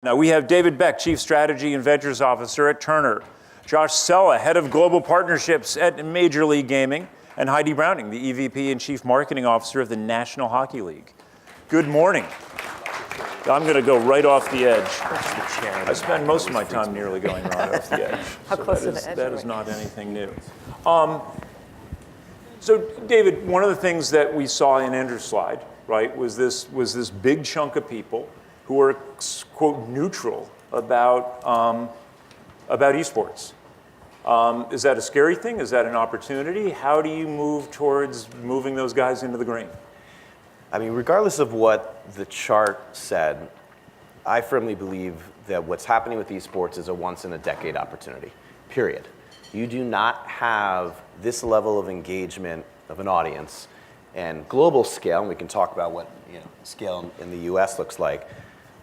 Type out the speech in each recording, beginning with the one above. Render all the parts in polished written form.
Now we have David Beck, Chief Strategy and Ventures Officer at Turner, Josh Sella, Head of Global Partnerships at Major League Gaming, and Heidi Browning, the EVP and Chief Marketing Officer of the National Hockey League. Good morning. I'm going to go right off the edge. I spend most of my time nearly going right off the edge. How close to the edge? That is not anything new. So, David, one of the things that we saw in Andrew's slide, right, was this big chunk of people who were, quote, neutral about esports. Is that a scary thing? Is that an opportunity? How do you move towards moving those guys into the green? I mean, regardless of what the chart said, I firmly believe that what's happening with esports is a once-in-a-decade opportunity, period. You do not have this level of engagement of an audience and global scale, and we can talk about what scale in the US looks like,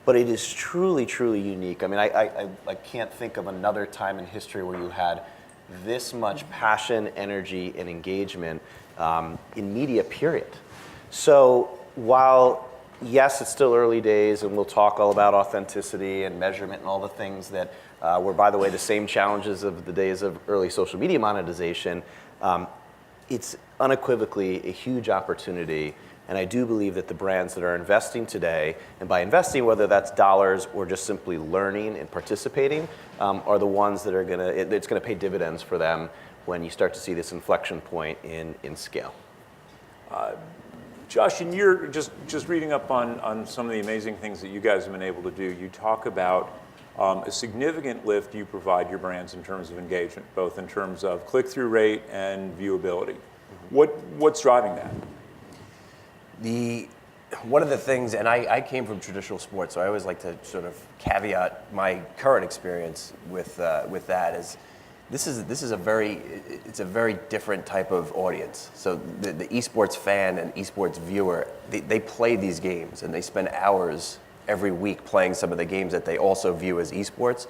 but it is truly, truly unique. I mean, I can't think of another time in history where you had this much passion, energy, and engagement in media, period. So while, yes, it's still early days, and we'll talk all about authenticity and measurement and all the things that were, by the way, the same challenges of the days of early social media monetization, it's unequivocally a huge opportunity. And I do believe that the brands that are investing today, and by investing, whether that's dollars or just simply learning and participating, are the ones that are it's gonna pay dividends for them when you start to see this inflection point in scale. Josh, and you're just reading up on some of the amazing things that you guys have been able to do. You talk about a significant lift you provide your brands in terms of engagement, both in terms of click-through rate and viewability. What's driving that? One of the things, and I came from traditional sports, so I always like to sort of caveat my current experience with that is this is a very different type of audience. So the esports fan and esports viewer, they play these games and they spend hours every week playing some of the games that they also view as esports.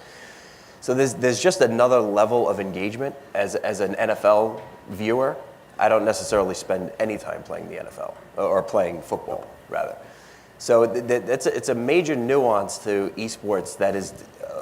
So there's just another level of engagement as an NFL viewer. I don't necessarily spend any time playing the NFL or playing football, rather. So it's a major nuance to esports that is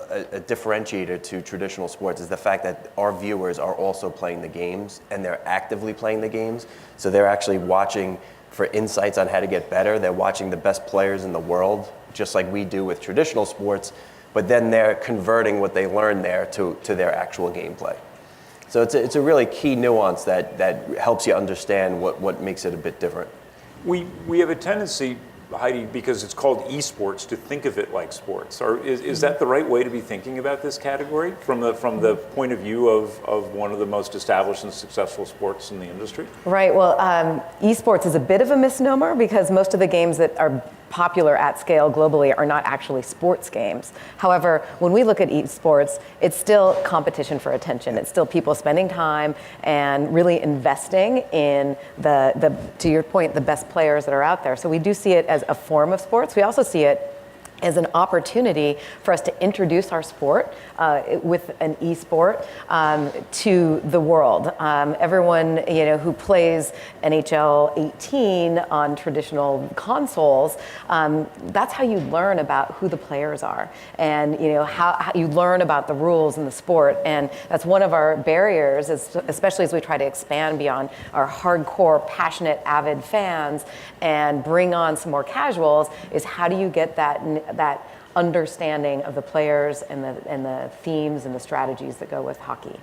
a differentiator to traditional sports, is the fact that our viewers are also playing the games and they're actively playing the games. So they're actually watching for insights on how to get better. They're watching the best players in the world, just like we do with traditional sports, but then they're converting what they learn there to their actual gameplay. So it's a really key nuance that helps you understand what makes it a bit different. We have a tendency, Heidi, because it's called esports, to think of it like sports. Is that the right way to be thinking about this category from the point of view of one of the most established and successful sports in the industry? Right. Well, esports is a bit of a misnomer because most of the games that are popular at scale globally are not actually sports games. However, when we look at esports, it's still competition for attention. It's still people spending time and really investing in to your point, the best players that are out there. So we do see it as a form of sports. We also see it as an opportunity for us to introduce our sport with an e-sport to the world. Everyone who plays NHL 18 on traditional consoles, that's how you learn about who the players are, and how you learn about the rules in the sport. And that's one of our barriers, especially as we try to expand beyond our hardcore, passionate, avid fans and bring on some more casuals, is how do you get that understanding of the players and the themes and the strategies that go with hockey.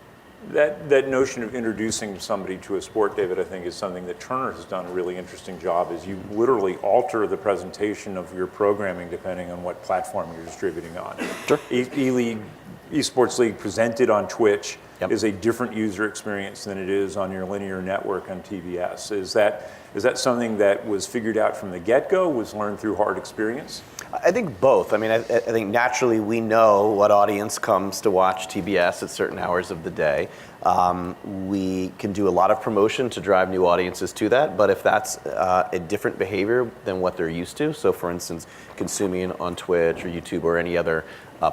That notion of introducing somebody to a sport, David, I think is something that Turner has done a really interesting job, is you literally alter the presentation of your programming depending on what platform you're distributing on. Sure. E-League, Esports League presented on Twitch Yep. is a different user experience than it is on your linear network on TBS. Is that something that was figured out from the get-go, was learned through hard experience? I think both. I mean, I think naturally we know what audience comes to watch TBS at certain hours of the day. We can do a lot of promotion to drive new audiences to that, but if that's a different behavior than what they're used to, so for instance, consuming on Twitch or YouTube or any other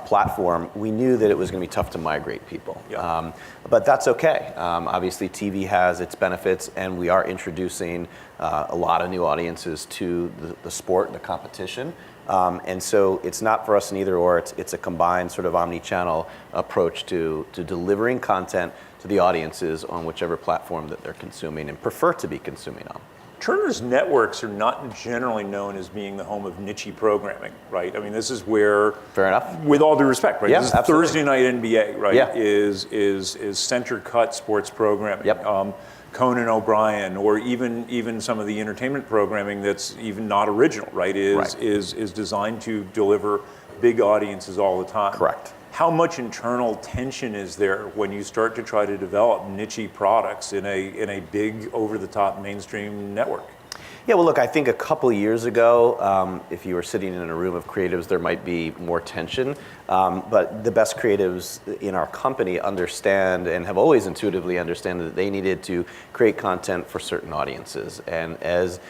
platform, we knew that it was going to be tough to migrate people. Yeah. But that's okay. Obviously, TV has its benefits, and we are introducing a lot of new audiences to the sport, the competition. And so it's not for us an either or, it's a combined sort of omni-channel approach to delivering content to the audiences on whichever platform that they're consuming and prefer to be consuming on. Turner's networks are not generally known as being the home of niche programming, right? I mean, this is where, Fair enough. with all due respect, right? Yeah, This is absolutely. Thursday night NBA, right? Yeah. Is center cut sports programming. Yep. Conan O'Brien, or even some of the entertainment programming that's even not original, right? Is designed to deliver big audiences all the time. Correct. How much internal tension is there when you start to try to develop niche products in a big, over-the-top mainstream network? Yeah, well, look, I think a couple years ago, if you were sitting in a room of creatives, there might be more tension. But the best creatives in our company understand and have always intuitively understood that they needed to create content for certain audiences. And as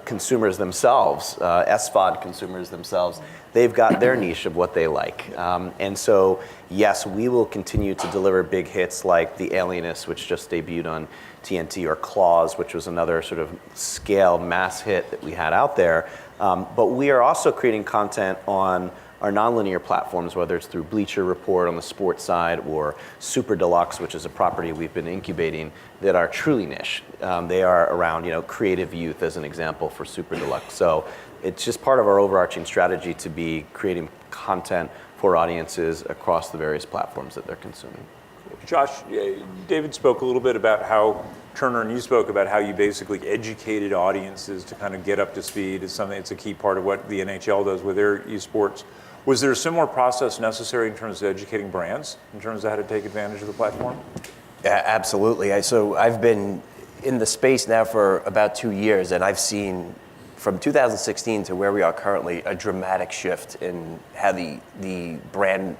consumers themselves, SVOD consumers themselves, they've got their niche of what they like. And so, yes, we will continue to deliver big hits like The Alienist, which just debuted on TNT, or Claws, which was another sort of scale mass hit that we had out there. But we are also creating content on our nonlinear platforms, whether it's through Bleacher Report on the sports side or Super Deluxe, which is a property we've been incubating, that are truly niche. They are around, creative youth, as an example, for Super Deluxe. So it's just part of our overarching strategy to be creating content for audiences across the various platforms that they're consuming. Josh, David spoke a little bit about how Turner, and you spoke about how you basically educated audiences to kind of get up to speed. It's something that's a key part of what the NHL does with their esports. Was there a similar process necessary in terms of educating brands, in terms of how to take advantage of the platform? Yeah, absolutely. So I've been in the space now for about 2 years, and I've seen from 2016 to where we are currently a dramatic shift in how the brand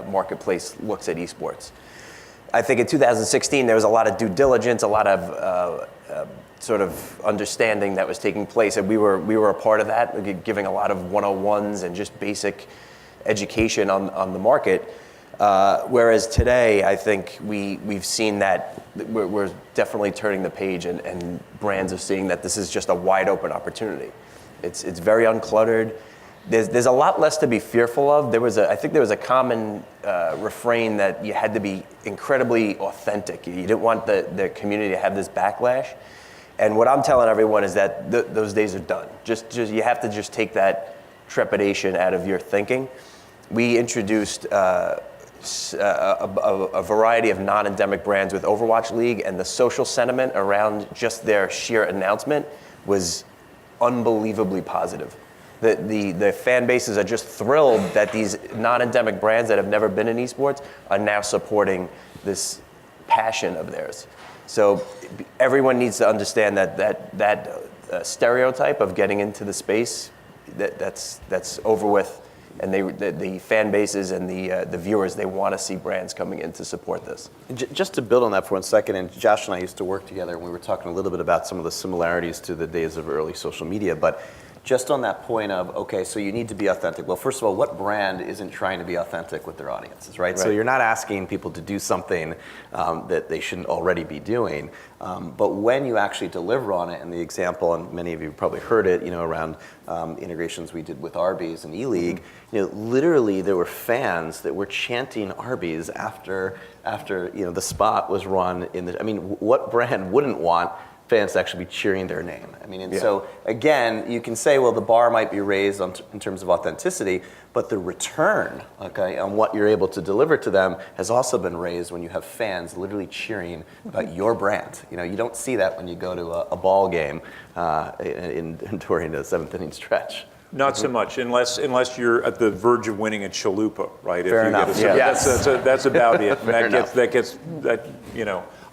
marketplace looks at esports. I think in 2016 there was a lot of due diligence, a lot of sort of understanding that was taking place, and we were a part of that, giving a lot of 101s and just basic education on the market. Whereas today, I think we've seen that we're definitely turning the page, and brands are seeing that this is just a wide open opportunity. It's very uncluttered. There's a lot less to be fearful of. I think there was a common refrain that you had to be incredibly authentic. You didn't want the community to have this backlash. And what I'm telling everyone is that those days are done. Just you have to just take that trepidation out of your thinking. We introduced a variety of non-endemic brands with Overwatch League, and the social sentiment around just their sheer announcement was unbelievably positive. The fan bases are just thrilled that these non-endemic brands that have never been in esports are now supporting this passion of theirs. So everyone needs to understand that stereotype of getting into the space, that's over with, and the fan bases and the viewers, they want to see brands coming in to support this. Just to build on that for 1 second, and Josh and I used to work together, and we were talking a little bit about some of the similarities to the days of early social media, but just on that point of, okay, so you need to be authentic. Well, first of all, what brand isn't trying to be authentic with their audiences, right? So you're not asking people to do something that they shouldn't already be doing. But when you actually deliver on it, and the example, and many of you probably heard it, around integrations we did with Arby's and E-League, literally there were fans that were chanting Arby's after the spot was run what brand wouldn't want fans to actually be cheering their name? So again, you can say, well, the bar might be raised in terms of authenticity, but the return, on what you're able to deliver to them has also been raised when you have fans literally cheering about your brand. You don't see that when you go to a ball game during the seventh inning stretch. Not so much, unless you're at the verge of winning a chalupa, right? Fair enough. That's about it. Fair enough.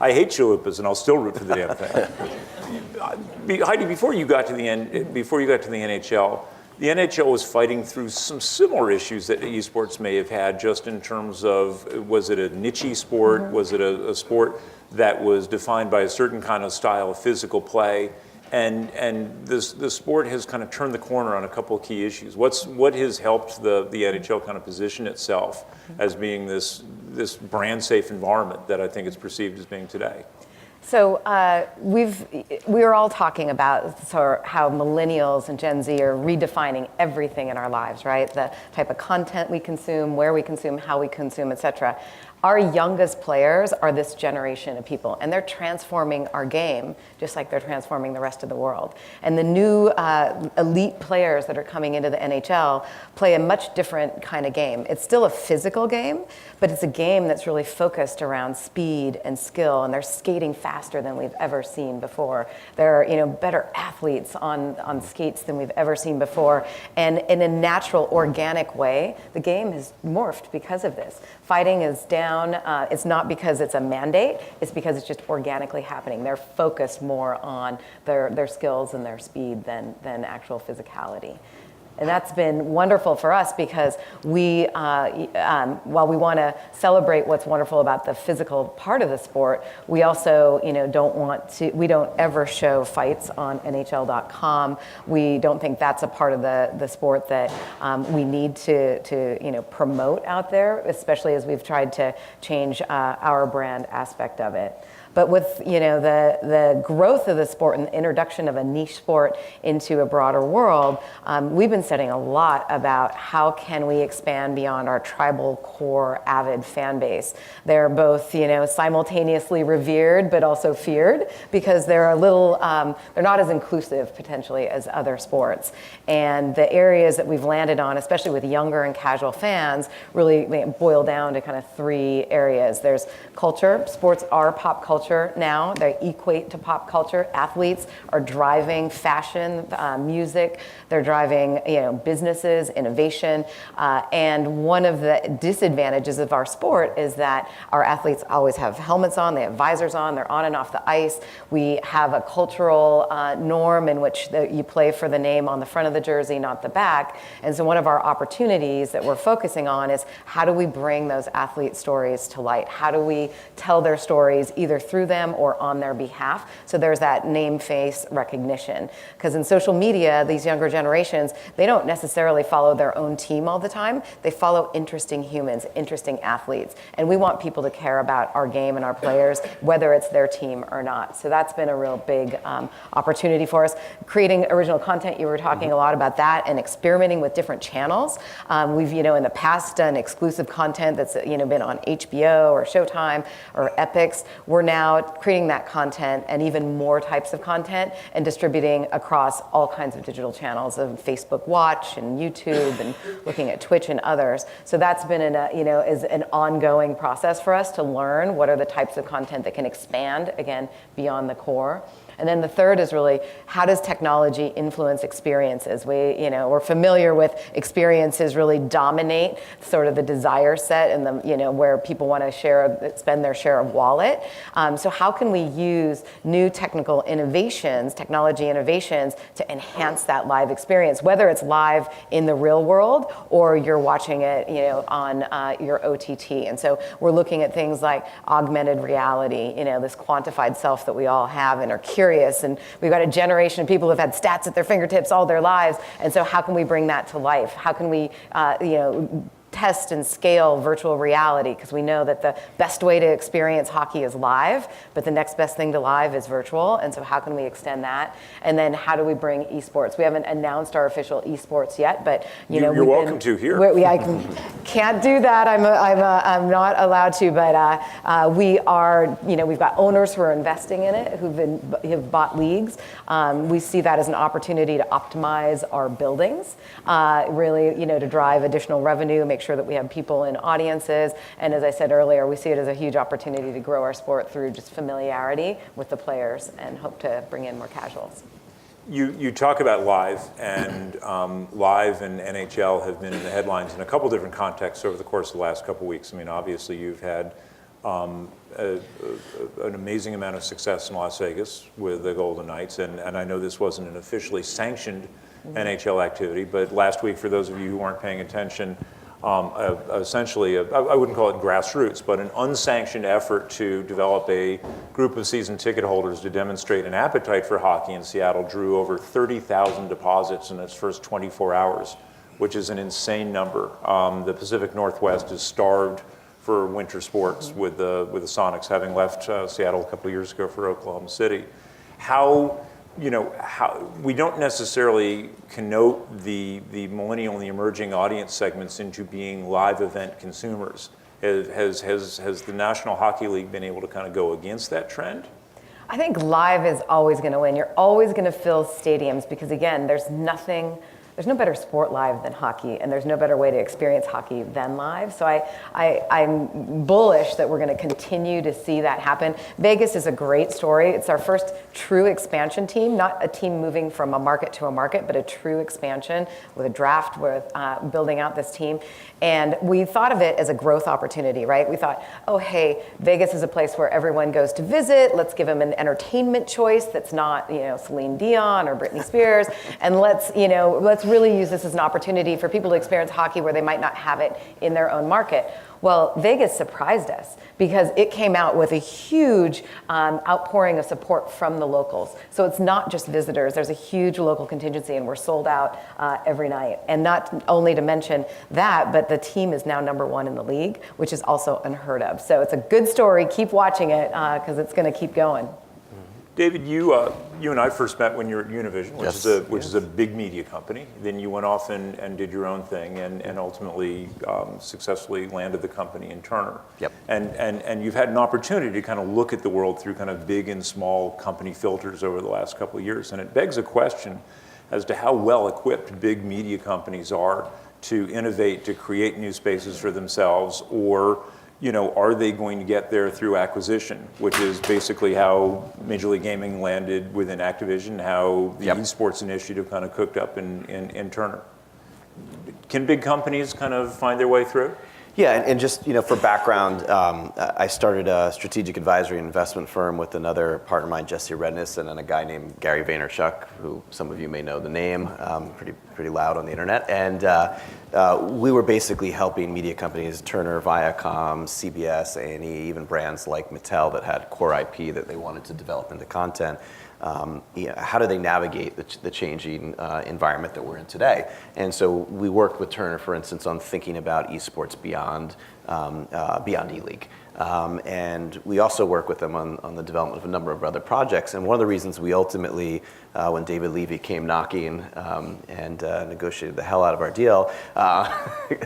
I hate chalupas, and I'll still root for the damn thing. Heidi, before you got to the NHL, the NHL was fighting through some similar issues that esports may have had, just in terms of, was it a niche sport? Mm-hmm. Was it a sport that was defined by a certain kind of style of physical play? And the sport has kind of turned the corner on a couple of key issues. What has helped the NHL kind of position itself as being this brand safe environment that I think it's perceived as being today? So we are all talking about how millennials and Gen Z are redefining everything in our lives, right? The type of content we consume, where we consume, how we consume, et cetera. Our youngest players are this generation of people, and they're transforming our game just like they're transforming the rest of the world. And the new elite players that are coming into the NHL play a much different kind of game. It's still a physical game, but it's a game that's really focused around speed and skill, and they're skating faster than we've ever seen before. They're better athletes on skates than we've ever seen before. And in a natural, organic way, the game has morphed because of this. Fighting is down. It's not because it's a mandate, it's because it's just organically happening. They're focused more on their skills and their speed than actual physicality. And that's been wonderful for us because we, while we want to celebrate what's wonderful about the physical part of the sport, we also, we don't ever show fights on NHL.com. We don't think that's a part of the sport that we need to promote out there, especially as we've tried to change our brand aspect of it. But with the growth of the sport and the introduction of a niche sport into a broader world, we've been studying a lot about how can we expand beyond our tribal core avid fan base. They're both simultaneously revered but also feared because they're they're not as inclusive potentially as other sports. And the areas that we've landed on, especially with younger and casual fans, really boil down to kind of three areas. There's culture. Sports are pop culture now. They equate to pop culture. Athletes are driving fashion, music. They're driving businesses, innovation. And one of the disadvantages of our sport is that our athletes always have helmets on, they have visors on, they're on and off the ice. We have a cultural norm in which you play for the name on the front of the jersey, not the back. And so one of our opportunities that we're focusing on is how do we bring those athlete stories to light? How do we tell their stories either through them or on their behalf? So there's that name, face recognition. Because in social media, these younger generations, they don't necessarily follow their own team all the time. They follow interesting humans, interesting athletes. And we want people to care about our game and our players, whether it's their team or not. So that's been a real big opportunity for us. Creating original content, you were talking a lot about that, and experimenting with different channels. We've, in the past done exclusive content that's, been on HBO or Showtime or Epix. We're now creating that content and even more types of content and distributing across all kinds of digital channels of Facebook Watch and YouTube and looking at Twitch and others. So that's been is an ongoing process for us to learn what are the types of content that can expand, again, beyond the core. And then the third is really, how does technology influence experiences? We're familiar with experiences really dominate sort of the desire set and the, where people want to spend their share of wallet. So how can we use new technology innovations to enhance that live experience, whether it's live in the real world or you're watching it, on your OTT. And so we're looking at things like augmented reality, this quantified self that we all have and are curious. And we've got a generation of people who've had stats at their fingertips all their lives. And so how can we bring that to life? How can we, test and scale virtual reality? Because we know that the best way to experience hockey is live, but the next best thing to live is virtual. And so how can we extend that? And then how do we bring esports? We haven't announced our official esports yet, but you're welcome to here. I can't do that. I'm not allowed to, but we are. We've got owners who are investing in it, who've bought leagues. We see that as an opportunity to optimize our buildings, really, to drive additional revenue, make sure that we have people in audiences. And as I said earlier, we see it as a huge opportunity to grow our sport through just familiarity with the players and hope to bring in more casuals. You talk about live, and live and NHL have been in the headlines in a couple different contexts over the course of the last couple weeks. I mean, obviously you've had an amazing amount of success in Las Vegas with the Golden Knights, and I know this wasn't an officially sanctioned NHL activity, but last week, for those of you who weren't paying attention, essentially, I wouldn't call it grassroots, but an unsanctioned effort to develop a group of season ticket holders to demonstrate an appetite for hockey in Seattle drew over 30,000 deposits in its first 24 hours, which is an insane number. The Pacific Northwest is starved for winter sports with the Sonics having left Seattle a couple of years ago for Oklahoma City. How we don't necessarily connote the millennial and the emerging audience segments into being live event consumers. Has the National Hockey League been able to kind of go against that trend? I think live is always going to win. You're always going to fill stadiums because, again, there's no better sport live than hockey, and there's no better way to experience hockey than live. So I'm bullish that we're going to continue to see that happen. Vegas is a great story. It's our first true expansion team, not a team moving from a market to a market, but a true expansion with a draft, with building out this team. And we thought of it as a growth opportunity, right? We thought, oh, hey, Vegas is a place where everyone goes to visit. Let's give them an entertainment choice that's not, Celine Dion or Britney Spears. And let's really use this as an opportunity for people to experience hockey where they might not have it in their own market. Well, Vegas surprised us because it came out with a huge outpouring of support from the locals. So it's not just visitors. There's a huge local contingency, and we're sold out every night. And not only to mention that, but the team is now #1 in the league, which is also unheard of. So it's a good story. Keep watching it because it's going to keep going. David, you and I first met when you were at Univision, which is a big media company. Then you went off and did your own thing, and ultimately successfully landed the company in Turner. Yep. And you've had an opportunity to kind of look at the world through kind of big and small company filters over the last couple of years, and it begs a question as to how well equipped big media companies are to innovate, to create new spaces for themselves, or are they going to get there through acquisition, which is basically how Major League Gaming landed within Activision, how the esports initiative kind of cooked up in Turner. Can big companies kind of find their way through? Yeah, and just for background, I started a strategic advisory and investment firm with another partner of mine, Jesse Redness, and then a guy named Gary Vaynerchuk, who some of you may know the name, pretty loud on the internet. And we were basically helping media companies, Turner, Viacom, CBS, A&E, even brands like Mattel that had core IP that they wanted to develop into content. How do they navigate the changing environment that we're in today? And so we worked with Turner, for instance, on thinking about esports beyond E-League. And we also work with them on the development of a number of other projects. And one of the reasons we ultimately, when David Levy came knocking and negotiated the hell out of our deal,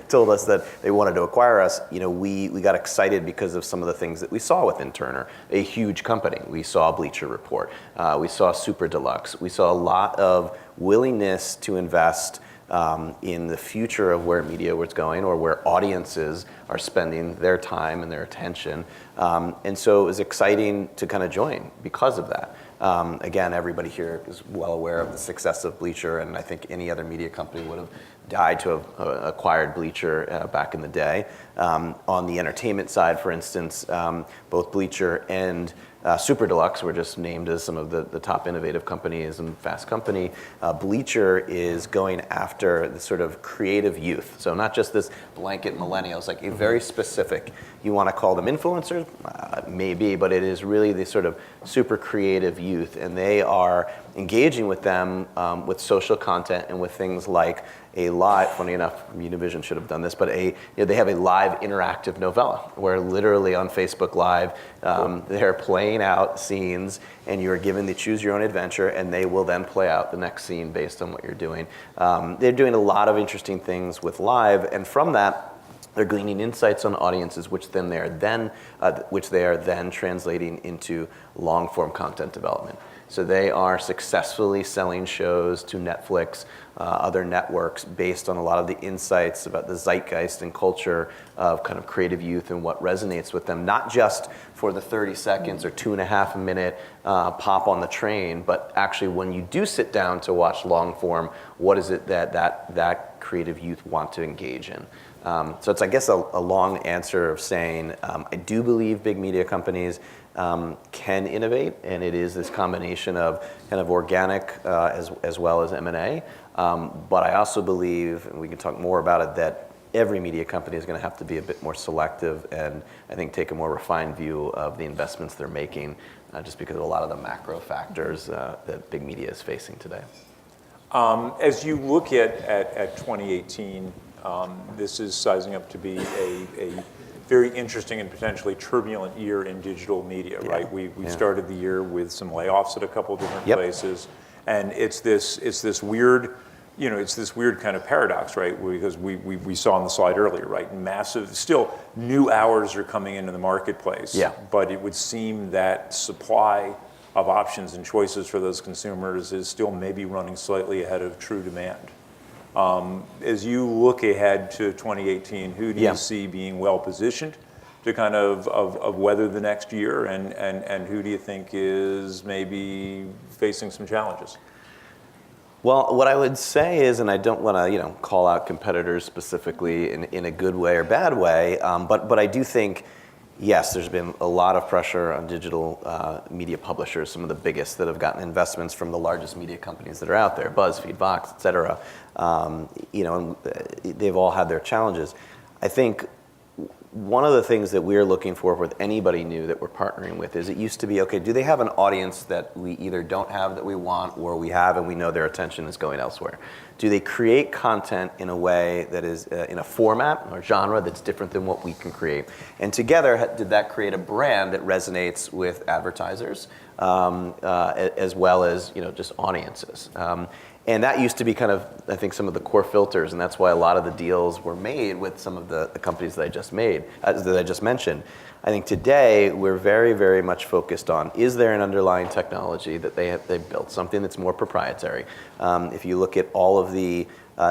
told us that they wanted to acquire us, we got excited because of some of the things that we saw within Turner, a huge company. We saw Bleacher Report. We saw Super Deluxe. We saw a lot of willingness to invest in the future of where media was going, or where audiences are spending their time and their attention. And so it was exciting to kind of join because of that. Again, everybody here is well aware of the success of Bleacher, and I think any other media company would have died to have acquired Bleacher back in the day. On the entertainment side, for instance, both Bleacher and Super Deluxe were just named as some of the top innovative companies and Fast Company. Bleacher is going after the sort of creative youth. So not just this blanket millennials, like a very specific, you want to call them influencers? Maybe, but it is really the sort of super creative youth. And they are engaging with them with social content and with things like a live, funny enough, Univision should have done this, but they have a live interactive novella where literally on Facebook Live, they're playing out scenes and you're given the choose your own adventure, and they will then play out the next scene based on what you're doing. They're doing a lot of interesting things with live, and from that, they're gleaning insights on audiences, which they are then translating into long-form content development. So they are successfully selling shows to Netflix, other networks, based on a lot of the insights about the zeitgeist and culture of kind of creative youth and what resonates with them, not just for the 30 seconds or 2.5 minute pop on the train, but actually when you do sit down to watch long form, what is it that creative youth want to engage in? So it's, I guess, a long answer of saying I do believe big media companies can innovate, and it is this combination of kind of organic as well as M&A. But I also believe, and we can talk more about it, that every media company is going to have to be a bit more selective and I think take a more refined view of the investments they're making, just because of a lot of the macro factors that big media is facing today. As you look at 2018, this is sizing up to be a very interesting and potentially turbulent year in digital media, right? We started the year with some layoffs at a couple of different places, and it's this weird, it's this weird kind of paradox, right? Because we saw on the slide earlier, right? Massive, still new hours are coming into the marketplace, but it would seem that supply of options and choices for those consumers is still maybe running slightly ahead of true demand. As you look ahead to 2018, who do you see being well positioned to kind of weather the next year, and who do you think is maybe facing some challenges? Well, what I would say is, and I don't want to call out competitors specifically in a good way or bad way, but I do think, yes, there's been a lot of pressure on digital media publishers, some of the biggest that have gotten investments from the largest media companies that are out there, BuzzFeed, Vox, et cetera. And they've all had their challenges. I think one of the things that we're looking for with anybody new that we're partnering with is, it used to be, okay, do they have an audience that we either don't have that we want, or we have and we know their attention is going elsewhere? Do they create content in a way that is in a format or genre that's different than what we can create? And together, did that create a brand that resonates with advertisers as well as just audiences? And that used to be kind of, I think, some of the core filters, and that's why a lot of the deals were made with some of the companies that I just mentioned. I think today we're very, very much focused on, is there an underlying technology that they've built, something that's more proprietary? If you look at all of the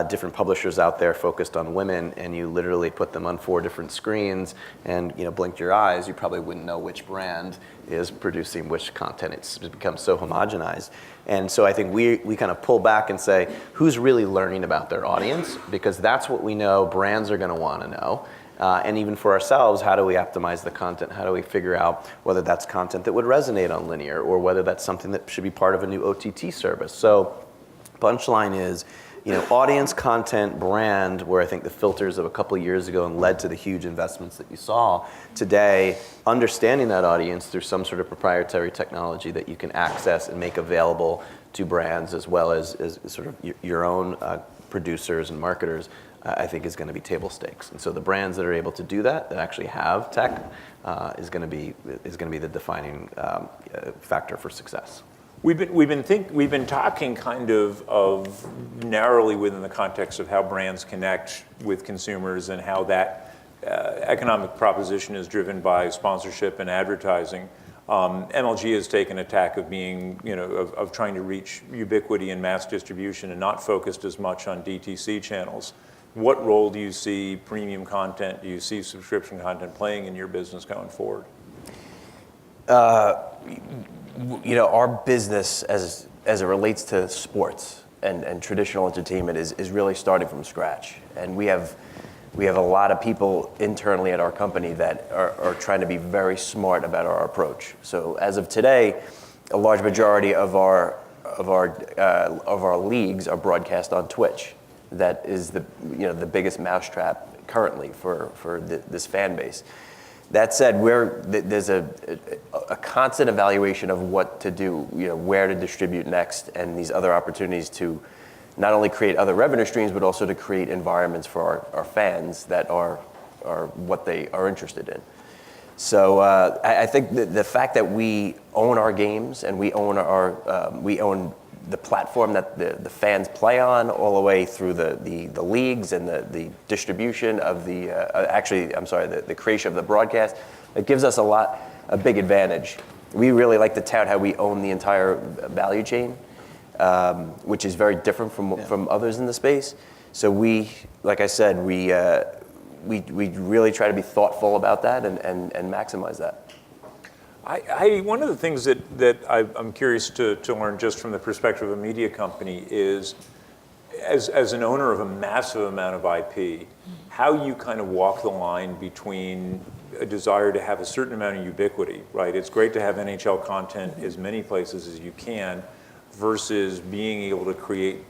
different publishers out there focused on women, and you literally put them on 4 different screens and blinked your eyes, you probably wouldn't know which brand is producing which content. It's become so homogenized. And so I think we kind of pull back and say, who's really learning about their audience? Because that's what we know brands are going to want to know. And even for ourselves, how do we optimize the content? How do we figure out whether that's content that would resonate on linear, or whether that's something that should be part of a new OTT service? So punchline is, audience, content, brand, where I think the filters of a couple of years ago and led to the huge investments that you saw. Today, understanding that audience through some sort of proprietary technology that you can access and make available to brands, as well as sort of your own producers and marketers, I think is going to be table stakes. And so the brands that are able to do that actually have tech, is going to be the defining factor for success. We've been talking kind of narrowly within the context of how brands connect with consumers, and how that economic proposition is driven by sponsorship and advertising. MLG has taken a tack of being, of trying to reach ubiquity and mass distribution, and not focused as much on DTC channels. What role do you see premium content, do you see subscription content playing in your business going forward? Our business as it relates to sports and traditional entertainment is really starting from scratch. And we have a lot of people internally at our company that are trying to be very smart about our approach. So as of today, a large majority of our leagues are broadcast on Twitch. That is the biggest mousetrap currently for this fan base. That said, there's a constant evaluation of what to do, where to distribute next, and these other opportunities to not only create other revenue streams, but also to create environments for our fans that are what they are interested in. So I think the fact that we own our games, and we own the platform that the fans play on, all the way through the leagues and the distribution of the creation of the broadcast, it gives us a big advantage. We really like to tout how we own the entire value chain, which is very different from others in the space. So like I said, we really try to be thoughtful about that and maximize that. One of the things that I'm curious to learn, just from the perspective of a media company, is as an owner of a massive amount of IP, how you kind of walk the line between a desire to have a certain amount of ubiquity, right? It's great to have NHL content as many places as you can, versus being able to create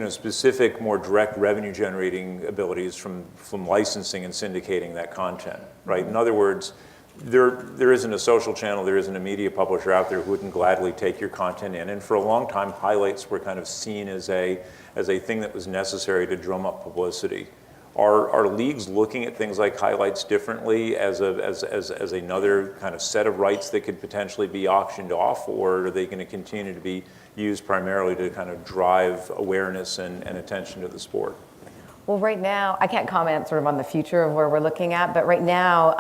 specific, more direct revenue generating abilities from licensing and syndicating that content, right? In other words, there isn't a social channel, there isn't a media publisher out there who wouldn't gladly take your content in. And for a long time, highlights were kind of seen as a thing that was necessary to drum up publicity. Are leagues looking at things like highlights differently as another kind of set of rights that could potentially be auctioned off, or are they going to continue to be used primarily to kind of drive awareness and attention to the sport? Well, right now, I can't comment sort of on the future of where we're looking at, but right now,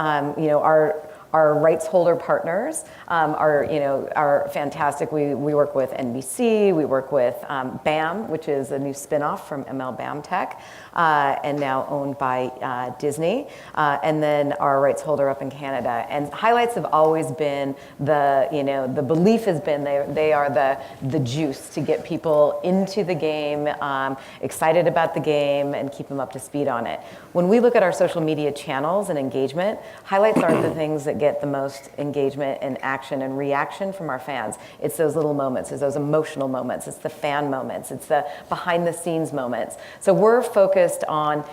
our rights holder partners are fantastic. We work with NBC, we work with BAM, which is a new spinoff from ML BAM Tech, and now owned by Disney, and then our rights holder up in Canada. And highlights have always been the belief has been they are the juice to get people into the game, excited about the game, and keep them up to speed on it. When we look at our social media channels and engagement, highlights aren't the things that get the most engagement and action and reaction from our fans. It's those little moments, it's those emotional moments, it's the fan moments, it's the behind the scenes moments. So we're focused on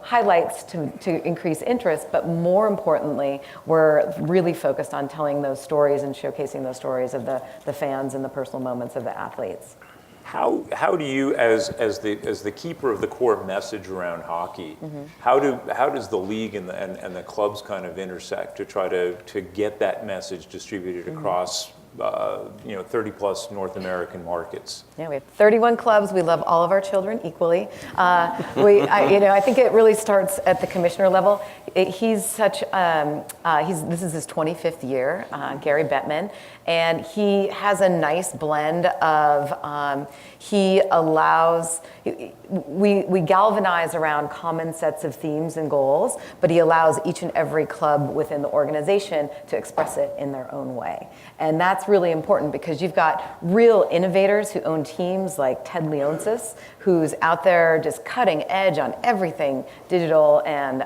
highlights to increase interest, but more importantly, we're really focused on telling those stories and showcasing those stories of the fans and the personal moments of the athletes. How do you, as the keeper of the core message around hockey, how does the league and the clubs kind of intersect to try to get that message distributed across 30 plus North American markets? Yeah, we have 31 clubs. We love all of our children equally. I think it really starts at the commissioner level. He's such, this is his 25th year, Gary Bettman, and he has a nice blend of, we galvanize around common sets of themes and goals, but he allows each and every club within the organization to express it in their own way. And that's really important because you've got real innovators who own teams like Ted Leonsis, who's out there just cutting edge on everything digital and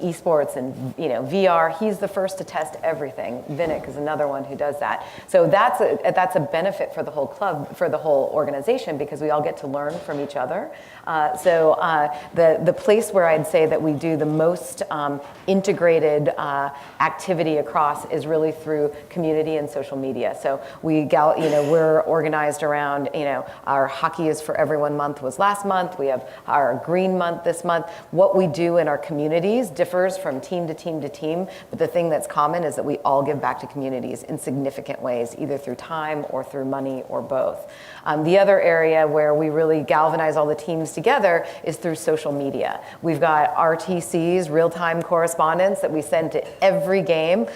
esports and VR. He's the first to test everything. Vinnick is another one who does that. So that's a benefit for the whole club, for the whole organization, because we all get to learn from each other. The place where I'd say that we do the most integrated activity across is really through community and social media. So we're organized around, our Hockey is for Everyone month was last month. We have our Green month this month. What we do in our communities differs from team to team to team, but the thing that's common is that we all give back to communities in significant ways, either through time or through money or both. The other area where we really galvanize all the teams together is through social media. We've got RTCs, real-time correspondents, that we send to every game,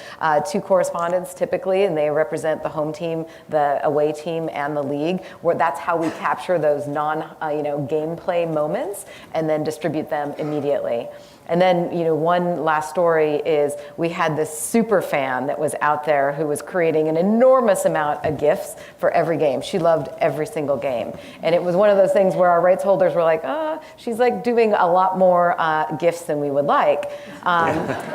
2 correspondents typically, and they represent the home team, the away team, and the league. That's how we capture those gameplay moments and then distribute them immediately. And then, one last story is we had this super fan that was out there who was creating an enormous amount of GIFs for every game. She loved every single game. And it was one of those things where our rights holders were like, she's like doing a lot more GIFs than we would like.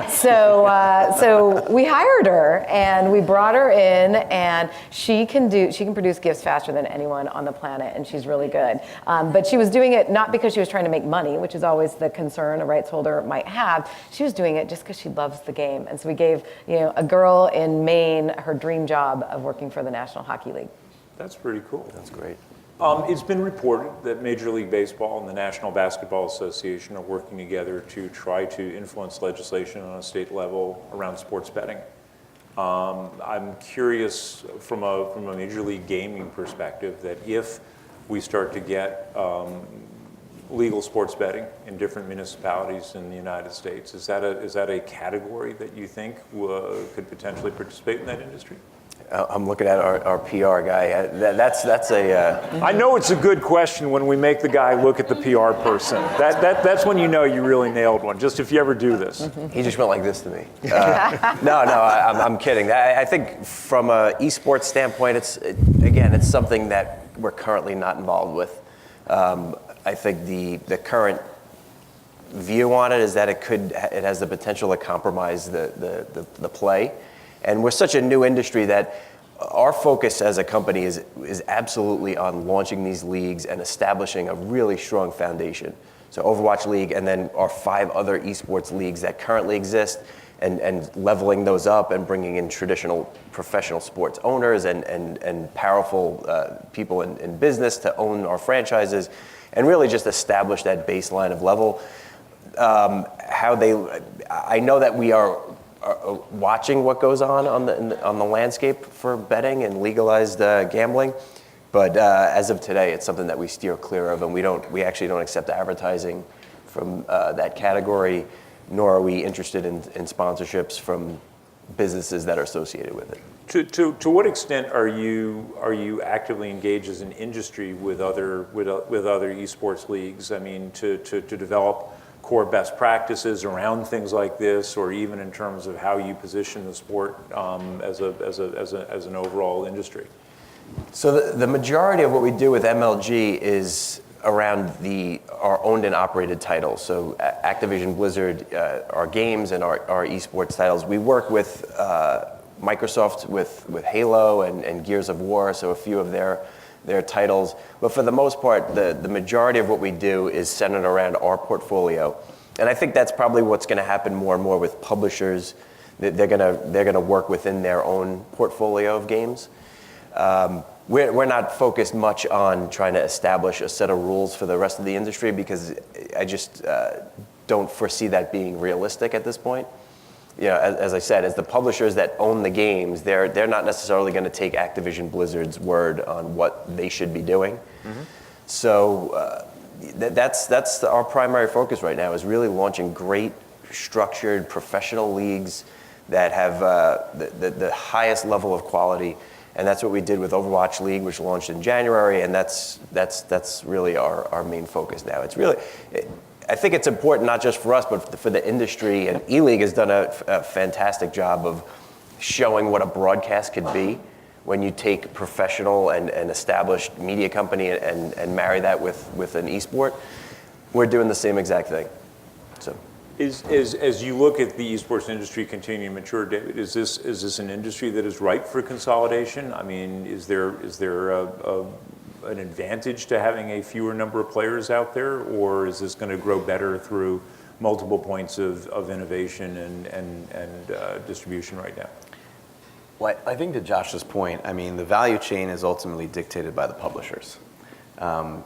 So we hired her and we brought her in, and she can produce GIFs faster than anyone on the planet, and she's really good. But she was doing it not because she was trying to make money, which is always the concern a rights holder might have. She was doing it just because she loves the game. And so we gave a girl in Maine her dream job of working for the National Hockey League. That's pretty cool. That's great. It's been reported that Major League Baseball and the National Basketball Association are working together to try to influence legislation on a state level around sports betting. I'm curious from a Major League Gaming perspective that if we start to get legal sports betting in different municipalities in the United States, is that a category that you think could potentially participate in that industry? I'm looking at our PR guy. That's a. I know it's a good question when we make the guy look at the PR person. That's when you know you really nailed one. Just if you ever do this. He just went like this to me. No, I'm kidding. I think from a esports standpoint, it's something that we're currently not involved with. I think the current view on it is that it has the potential to compromise the play. And we're such a new industry that our focus as a company is absolutely on launching these leagues and establishing a really strong foundation. So Overwatch League and then our 5 other esports leagues that currently exist, and leveling those up and bringing in traditional professional sports owners and powerful people in business to own our franchises and really just establish that baseline of level. how they. I know that we are watching what goes on the landscape for betting and legalized gambling, but as of today, it's something that we steer clear of, and we actually don't accept advertising from that category, nor are we interested in sponsorships from businesses that are associated with it. To what extent are you actively engaged as an industry with other esports leagues? I mean, to develop core best practices around things like this, or even in terms of how you position the sport as an overall industry? So the majority of what we do with MLG is around our owned and operated titles. So Activision Blizzard, our games and our esports titles. We work with Microsoft with Halo and Gears of War, so a few of their titles. But for the most part, the majority of what we do is centered around our portfolio. And I think that's probably what's going to happen more and more with publishers. They're going to work within their own portfolio of games. We're not focused much on trying to establish a set of rules for the rest of the industry, because I just don't foresee that being realistic at this point. You know, as I said, as the publishers that own the games, they're not necessarily going to take Activision Blizzard's word on what they should be doing. Mm-hmm. So that's our primary focus right now, is really launching great, structured, professional leagues that have the highest level of quality. And that's what we did with Overwatch League, which launched in January, and that's really our main focus now. It's really, I think it's important not just for us, but for the industry. And E-League has done a fantastic job of showing what a broadcast could be when you take professional and established media company and marry that with an esport. We're doing the same exact thing. So. As you look at the esports industry continuing to mature, David, is this an industry that is ripe for consolidation? I mean, is there an advantage to having a fewer number of players out there, or is this going to grow better through multiple points of innovation and distribution right now? Well, I think to Josh's point, I mean, the value chain is ultimately dictated by the publishers,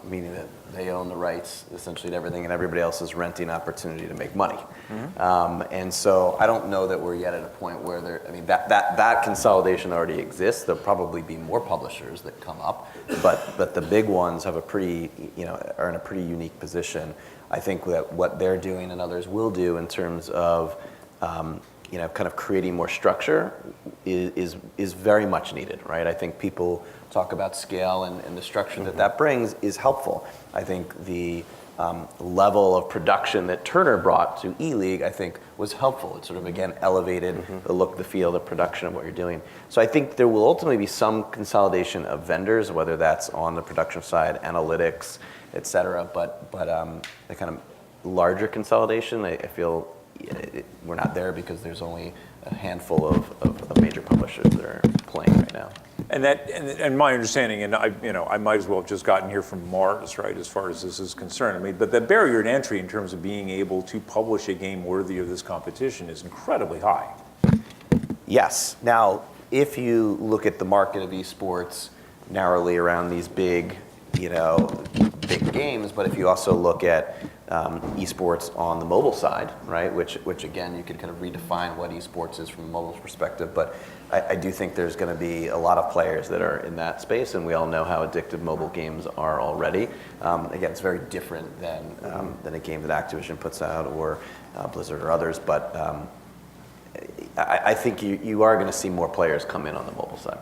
meaning that they own the rights essentially to everything, and everybody else is renting opportunity to make money. Mm-hmm. And so I don't know that we're yet at a point where that consolidation already exists. There'll probably be more publishers that come up, but the big ones have are in a pretty unique position. I think that what they're doing and others will do in terms of kind of creating more structure is very much needed, right? I think people talk about scale and the structure mm-hmm. that brings is helpful. I think the level of production that Turner brought to E-League, I think, was helpful. It sort of, again, elevated mm-hmm. the look, the feel, the production of what you're doing. So I think there will ultimately be some consolidation of vendors, whether that's on the production side, analytics, et cetera. But the kind of larger consolidation, I feel we're not there, because there's only a handful of major publishers that are playing right now. And my understanding, and I might as well have just gotten here from Mars, right, as far as this is concerned. I mean, but the barrier to entry in terms of being able to publish a game worthy of this competition is incredibly high. Yes. Now, if you look at the market of esports narrowly around these big games, but if you also look at esports on the mobile side, right, which again, you could kind of redefine what esports is from a mobile perspective, but I do think there's going to be a lot of players that are in that space, and we all know how addictive mobile games are already. Again, it's very different than a game that Activision puts out, or Blizzard or others, but I think you are going to see more players come in on the mobile side.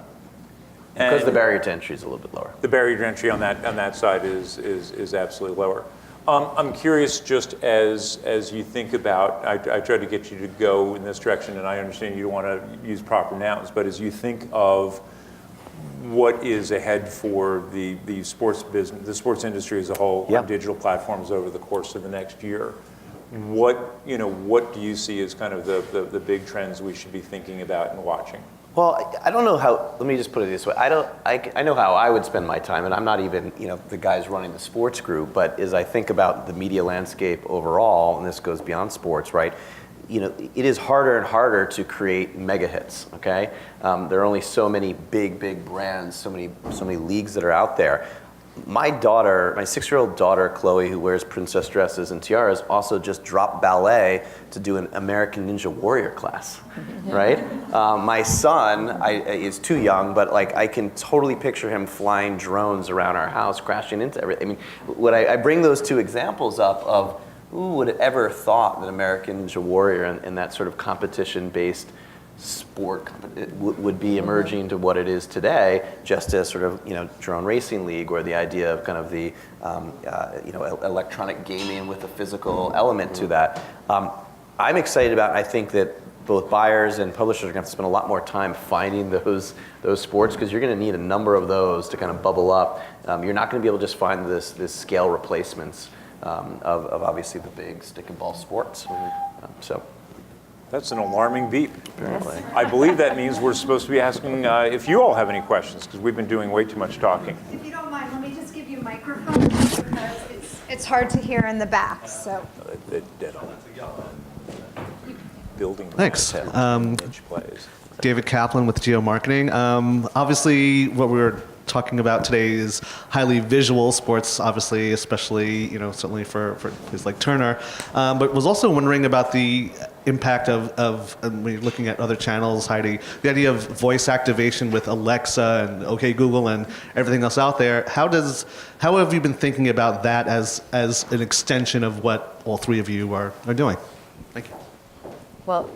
Because the barrier to entry is a little bit lower. The barrier to entry on that side is absolutely lower. I'm curious, just as you think about, I tried to get you to go in this direction, and I understand you don't want to use proper nouns, but as you think of what is ahead for the sports business, the sports industry as a whole, on digital platforms over the course of the next year, what do you see as kind of the big trends we should be thinking about and watching? Well, I don't know how. Let me just put it this way. I know how I would spend my time, and I'm not even the guys running the sports group. But as I think about the media landscape overall, and this goes beyond sports, right? It is harder and harder to create mega hits. Okay, there are only so many big brands, so many leagues that are out there. My daughter, my 6-year-old daughter, Chloe, who wears princess dresses and tiaras, also just dropped ballet to do an American Ninja Warrior class, right? My son is too young, but like I can totally picture him flying drones around our house, crashing into everything. I mean, when I bring those two examples up of who would have ever thought that American Ninja Warrior and that sort of competition-based sport would be emerging to what it is today, just as sort of drone racing league, or the idea of kind of the electronic gaming with a physical element to that. I'm excited about. I think that both buyers and publishers are going to have to spend a lot more time finding those sports, because you're going to need a number of those to kind of bubble up. You're not going to be able to just find this scale replacements of obviously the big stick and ball sports. So. That's an alarming beep. Apparently. I believe that means we're supposed to be asking if you all have any questions, because we've been doing way too much talking. If you don't mind, let me just give you a microphone, because it's hard to hear in the back. So. Dead on. Building. Thanks. Edge plays. David Kaplan with Geo Marketing. Obviously, what we were talking about today is highly visual sports, obviously, especially, certainly for places like Turner. But was also wondering about the impact of when you're looking at other channels, Heidi, the idea of voice activation with Alexa and OK Google and everything else out there. How have you been thinking about that as an extension of what all three of you are doing? Thank you. Well,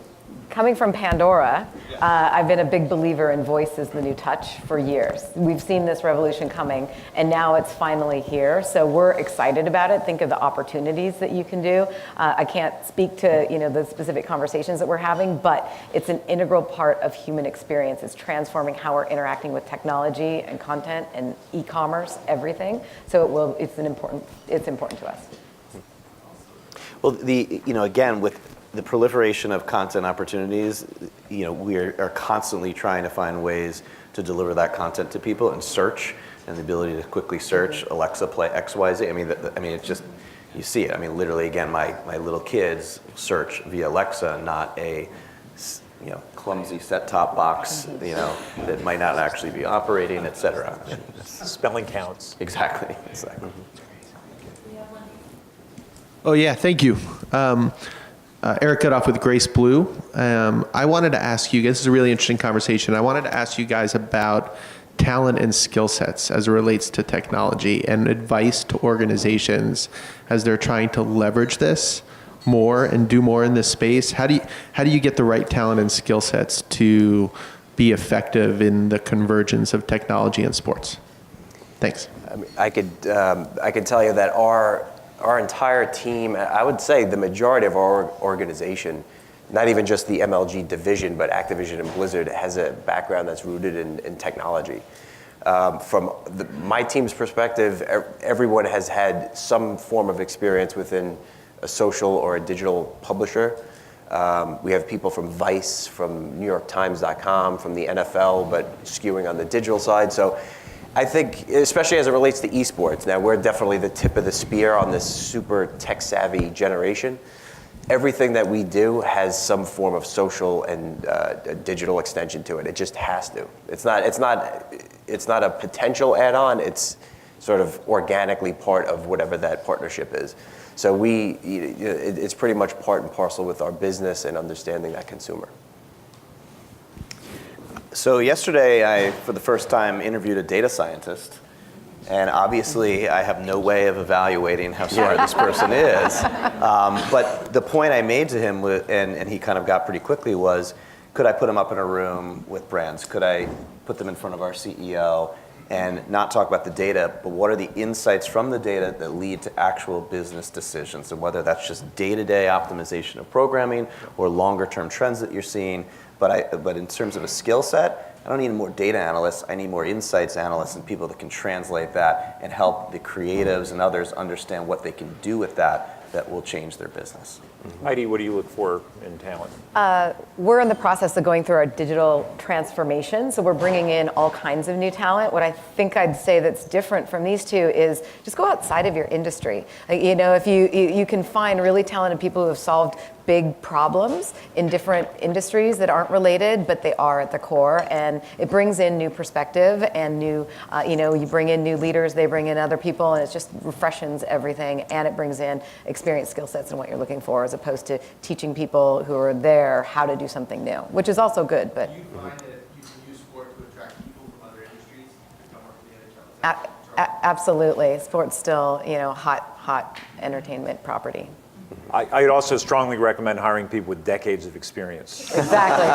coming from Pandora, I've been a big believer in voice as the new touch for years. We've seen this revolution coming, and now it's finally here. So we're excited about it. Think of the opportunities that you can do. I can't speak to the specific conversations that we're having, but it's an integral part of human experience. It's transforming how we're interacting with technology and content and e-commerce, everything. So it's important to us. Well, again, with the proliferation of content opportunities, we are constantly trying to find ways to deliver that content to people, and search and the ability to quickly search, Alexa, play XYZ. I mean, it's just, you see it. I mean, literally, again, my little kids search via Alexa, not a clumsy set-top box, that might not actually be operating, et cetera. Spelling counts. Exactly. Oh yeah, thank you. Eric Gutoff with Grace Blue. I wanted to ask you guys, this is a really interesting conversation. I wanted to ask you guys about talent and skill sets as it relates to technology, and advice to organizations as they're trying to leverage this more and do more in this space. How do you get the right talent and skill sets to be effective in the convergence of technology and sports? Thanks. I could tell you that our entire team, I would say the majority of our organization, not even just the MLG division, but Activision and Blizzard, has a background that's rooted in technology. From my team's perspective, everyone has had some form of experience within a social or a digital publisher. We have people from Vice, from NewYorkTimes.com, from the NFL, but skewing on the digital side. So I think, especially as it relates to esports, now we're definitely the tip of the spear on this super tech-savvy generation. Everything that we do has some form of social and digital extension to it. It just has to. It's not a potential add-on. It's sort of organically part of whatever that partnership is. So it's pretty much part and parcel with our business and understanding that consumer. So yesterday, I, for the first time, interviewed a data scientist. And obviously, I have no way of evaluating how smart this person is. But the point I made to him, and he kind of got pretty quickly, was, could I put him up in a room with brands? Could I put them in front of our CEO and not talk about the data, but what are the insights from the data that lead to actual business decisions? And whether that's just day-to-day optimization of programming or longer-term trends that you're seeing. But in terms of a skill set, I don't need more data analysts. I need more insights analysts and people that can translate that and help the creatives and others understand what they can do with that will change their business. Heidi, what do you look for in talent? We're in the process of going through our digital transformation, so we're bringing in all kinds of new talent. What I think I'd say that's different from these two is just go outside of your industry. If you can find really talented people who have solved big problems in different industries that aren't related, but they are at the core. And it brings in new perspective and new, you bring in new leaders, they bring in other people, and it just refreshes everything. And it brings in experience, skill sets, and what you're looking for, as opposed to teaching people who are there how to do something new, which is also good. But do you find that you can use sport to attract people from other industries to come work for the NHL? Absolutely, sports still, hot entertainment property. I'd also strongly recommend hiring people with decades of experience. Exactly.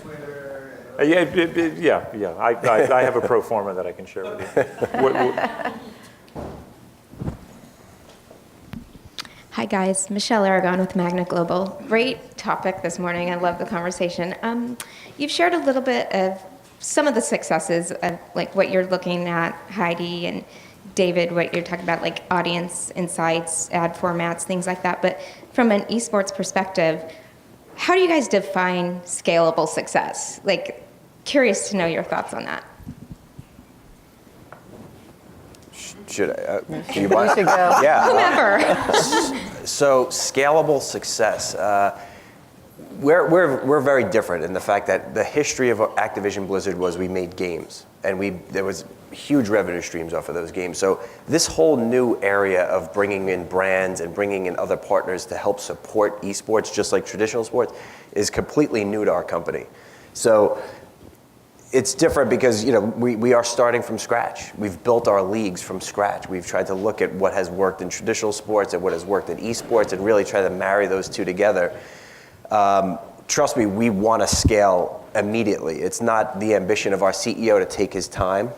Twitter. Yeah. I have a pro forma that I can share with you. Hi guys, Michelle Aragon with Magna Global. Great topic this morning. I love the conversation. You've shared a little bit of some of the successes of like what you're looking at, Heidi and David, what you're talking about, like audience insights, ad formats, things like that. But from an esports perspective, how do you guys define scalable success? Like, curious to know your thoughts on that. Should I, do you You mind? should go. Yeah. Whomever. So scalable success. We're very different in the fact that the history of Activision Blizzard was we made games, and there was huge revenue streams off of those games. So this whole new area of bringing in brands and bringing in other partners to help support esports, just like traditional sports, is completely new to our company. So it's different because we are starting from scratch. We've built our leagues from scratch. We've tried to look at what has worked in traditional sports and what has worked in esports and really try to marry those two together. Trust me, we want to scale immediately. It's not the ambition of our CEO to take his time.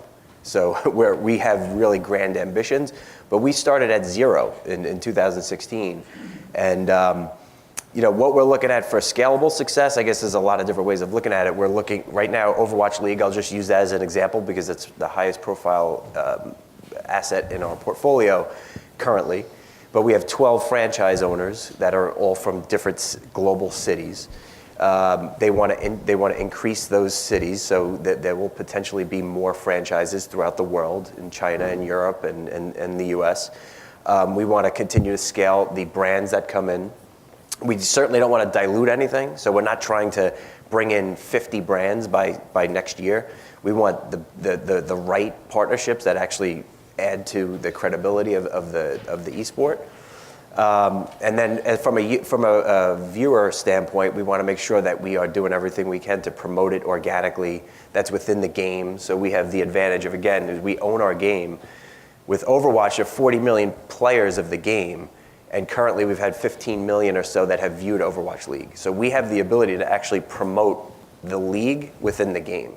So we have really grand ambitions, but we started at zero in 2016. And what we're looking at for scalable success, I guess there's a lot of different ways of looking at it. We're looking right now, Overwatch League, I'll just use that as an example because it's the highest profile asset in our portfolio currently. But we have 12 franchise owners that are all from different global cities. They want to increase those cities so that there will potentially be more franchises throughout the world in China and Europe and the US. We want to continue to scale the brands that come in. We certainly don't want to dilute anything, so we're not trying to bring in 50 brands by next year. We want the right partnerships that actually add to the credibility of the esport. And then from a viewer standpoint, we want to make sure that we are doing everything we can to promote it organically. That's within the game. So we have the advantage of, again, we own our game. With Overwatch, there are 40 million players of the game, and currently we've had 15 million or so that have viewed Overwatch League. So we have the ability to actually promote the league within the game.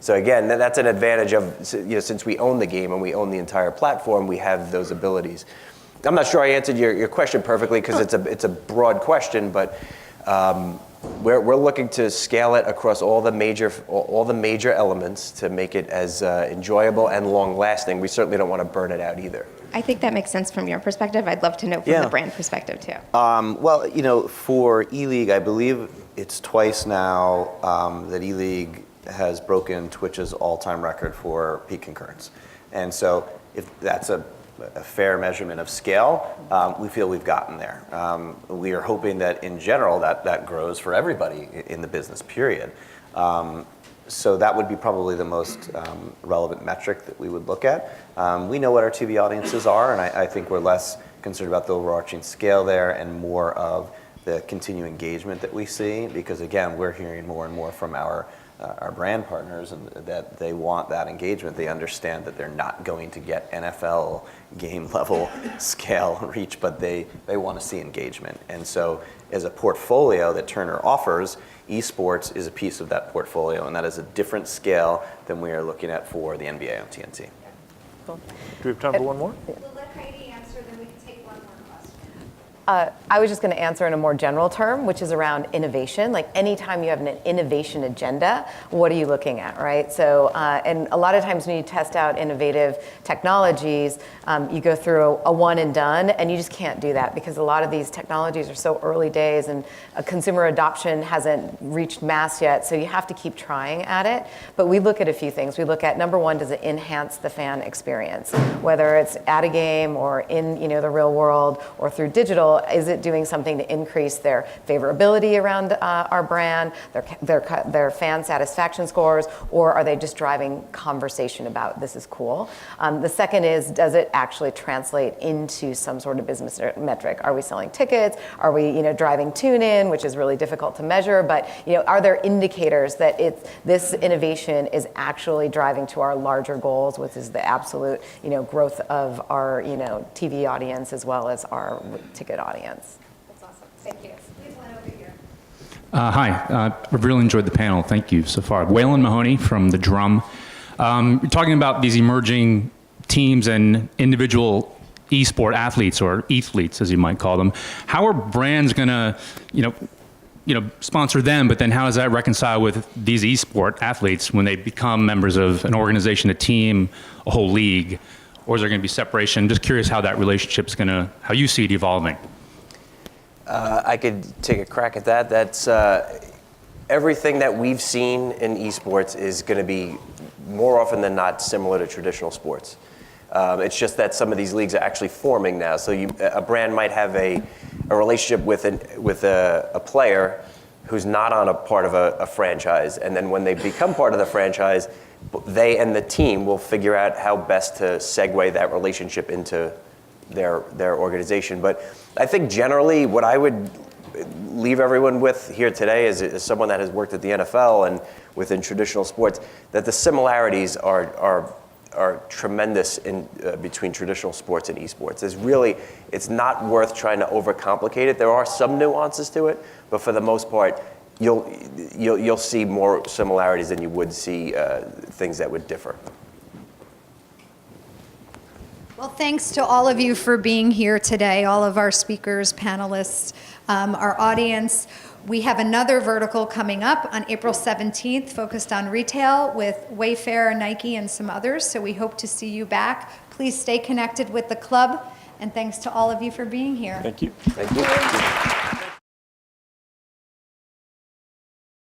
So again, that's an advantage of, since we own the game and we own the entire platform, we have those abilities. I'm not sure I answered your question perfectly because it's a broad question, but we're looking to scale it across all the major elements to make it as enjoyable and long lasting. We certainly don't want to burn it out either. I think that makes sense from your perspective. I'd love to know from the brand perspective too. Well, for E-League, I believe it's twice now that E-League has broken Twitch's all-time record for peak concurrence. And so if that's a fair measurement of scale, we feel we've gotten there. We are hoping that in general that grows for everybody in the business, period. So that would be probably the most relevant metric that we would look at. We know what our TV audiences are, and I think we're less concerned about the overarching scale there and more of the continued engagement that we see, because again, we're hearing more and more from our brand partners and that they want that engagement. They understand that they're not going to get NFL game level scale reach, but they want to see engagement. And so as a portfolio that Turner offers, esports is a piece of that portfolio, and that is a different scale than we are looking at for the NBA on TNT. Cool. Do we have time for one more? We'll let Heidi answer, then we can take one more question. I was just going to answer in a more general term, which is around innovation. Like anytime you have an innovation agenda, what are you looking at, right? So, and a lot of times when you test out innovative technologies, you go through a one and done, and you just can't do that because a lot of these technologies are so early days and consumer adoption hasn't reached mass yet. So you have to keep trying at it. But we look at a few things. We look at, number one, does it enhance the fan experience? Whether it's at a game or in the real world or through digital, well, is it doing something to increase their favorability around our brand, their fan satisfaction scores, or are they just driving conversation about this is cool? The second is, does it actually translate into some sort of business metric? Are we selling tickets? Are we, driving tune-in, which is really difficult to measure? But, are there indicators that this innovation is actually driving to our larger goals, which is the absolute, growth of our, TV audience as well as our ticket audience? That's awesome. Thank you. Please one over here. Hi, I've really enjoyed the panel. Thank you so far. Waylon Mahoney from The Drum. You're talking about these emerging teams and individual esport athletes, or athletes as you might call them. How are brands going to, sponsor them, but then how does that reconcile with these esport athletes when they become members of an organization, a team, a whole league? Or is there going to be separation? Just curious how that relationship is how you see it evolving. I could take a crack at that. That's everything that we've seen in esports is going to be more often than not similar to traditional sports. It's just that some of these leagues are actually forming now. So a brand might have a relationship with a player who's not on a part of a franchise, and then when they become part of the franchise, they and the team will figure out how best to segue that relationship into their organization. But I think generally what I would leave everyone with here today is someone that has worked at the NFL and within traditional sports, that the similarities are tremendous in between traditional sports and esports. It's not worth trying to overcomplicate it. There are some nuances to it, but for the most part, you'll see more similarities than you would see things that would differ. Well, thanks to all of you for being here today, all of our speakers, panelists, our audience. We have another vertical coming up on April 17th focused on retail with Wayfair, Nike, and some others. So we hope to see you back. Please stay connected with the club. And thanks to all of you for being here. Thank you. Thank you.